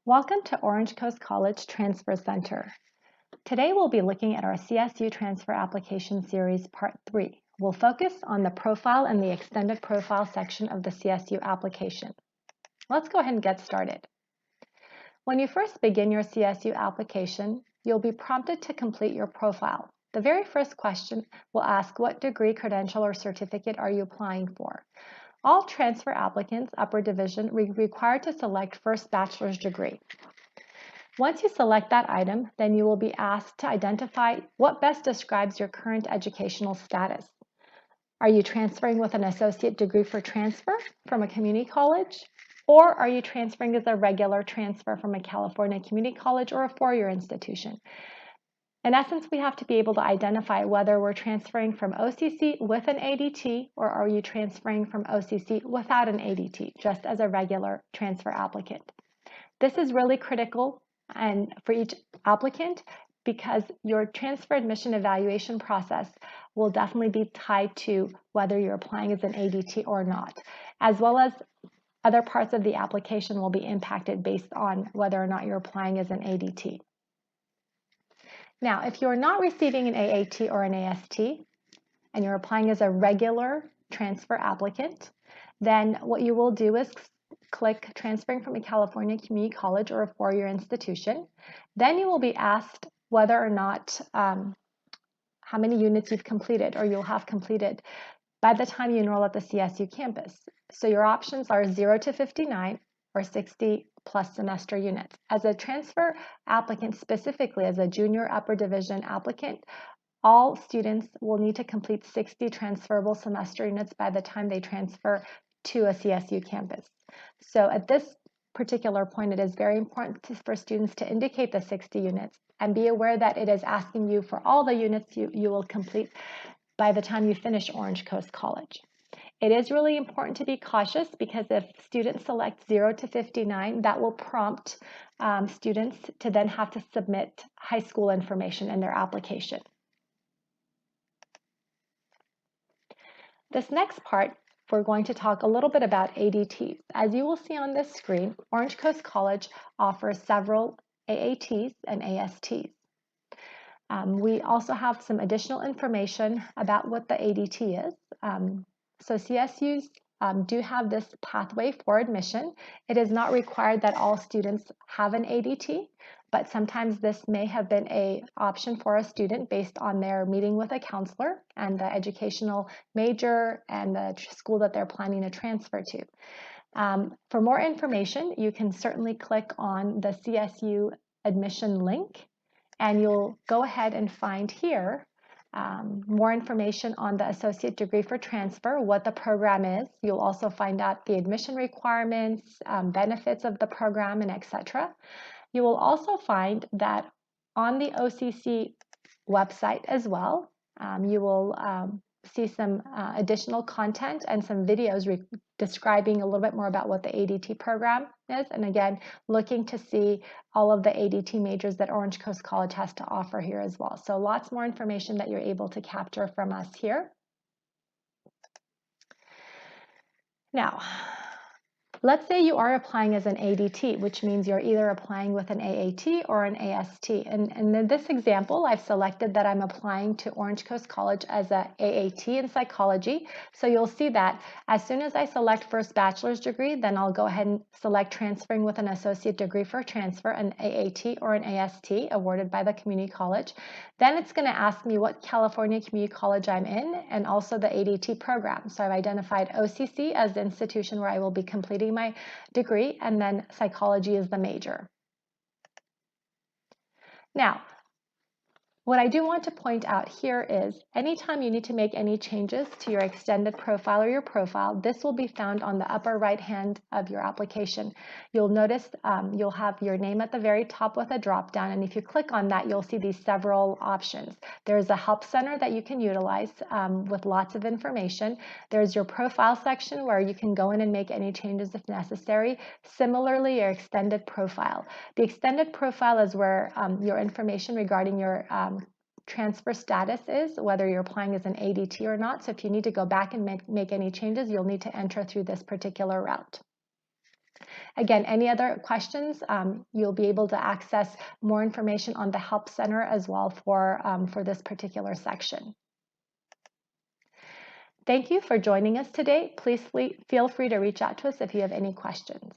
Welcome to Orange Coast College Transfer Center. Today we'll be looking at our CSU Transfer Application Series Part 3. We'll focus on the profile and the extended profile section of the CSU application. Let's go ahead and get started. When you first begin your CSU application, you'll be prompted to complete your profile. The very first question will ask what degree, credential, or certificate are you applying for. All transfer applicants, upper division, are required to select first bachelor's degree. Once you select that item, then you will be asked to identify what best describes your current educational status. Are you transferring with an associate degree for transfer from a community college? Or are you transferring as a regular transfer from a California community college or a four-year institution? In essence, we have to be able to identify whether we're transferring from OCC with an ADT or are you transferring from OCC without an ADT, just as a regular transfer applicant. This is really critical and for each applicant because your transfer admission evaluation process will definitely be tied to whether you're applying as an ADT or not, as well as other parts of the application will be impacted based on whether or not you're applying as an ADT. Now, if you're not receiving an AAT or an AST and you're applying as a regular transfer applicant, then what you will do is click transferring from a California community college or a four-year institution. Then you will be asked whether or not how many units you've completed or you'll have completed by the time you enroll at the CSU campus. So your options are 0 to 59 or 60 plus semester units. As a transfer applicant, specifically as a junior upper division applicant, all students will need to complete 60 transferable semester units by the time they transfer to a CSU campus. So at this particular point, it is very important for students to indicate the 60 units and be aware that it is asking you for all the units you will complete by the time you finish Orange Coast College. It is really important to be cautious because if students select 0 to 59, that will prompt students to then have to submit high school information in their application. This next part, we're going to talk a little bit about ADTs. As you will see on this screen, Orange Coast College offers several AATs and ASTs. We also have some additional information about what the ADT is. So CSUs do have this pathway for admission. It is not required that all students have an ADT, but sometimes this may have been an option for a student based on their meeting with a counselor and the educational major and the school that they're planning to transfer to. For more information, you can certainly click on the CSU admission link, and you'll go ahead and find here more information on the associate degree for transfer, what the program is. You'll also find out the admission requirements, benefits of the program, and etc. You will also find that on the OCC website as well, you will see some additional content and some videos describing a little bit more about what the ADT program is, and again, looking to see all of the ADT majors that Orange Coast College has to offer here as well. So lots more information that you're able to capture from us here. Now, let's say you are applying as an ADT, which means you're either applying with an AAT or an AST. And in this example, I've selected that I'm applying to Orange Coast College as an AAT in psychology. So you'll see that as soon as I select first bachelor's degree, then I'll go ahead and select transferring with an associate degree for transfer, an AAT or an AST awarded by the community college. Then it's going to ask me what California community college I'm in and also the ADT program. So I've identified OCC as the institution where I will be completing my degree, and then psychology is the major. Now, what I do want to point out here is anytime you need to make any changes to your extended profile or your profile, this will be found on the upper right hand of your application. You'll notice you'll have your name at the very top with a drop down, and if you click on that, you'll see these several options. There's a help center that you can utilize with lots of information. There's your profile section where you can go in and make any changes if necessary. Similarly, your extended profile. The extended profile is where your information regarding your transfer status is, whether you're applying as an ADT or not. So if you need to go back and make any changes, you'll need to enter through this particular route. Again, any other questions, you'll be able to access more information on the Help Center as well for this particular section. Thank you for joining us today. Please feel free to reach out to us if you have any questions.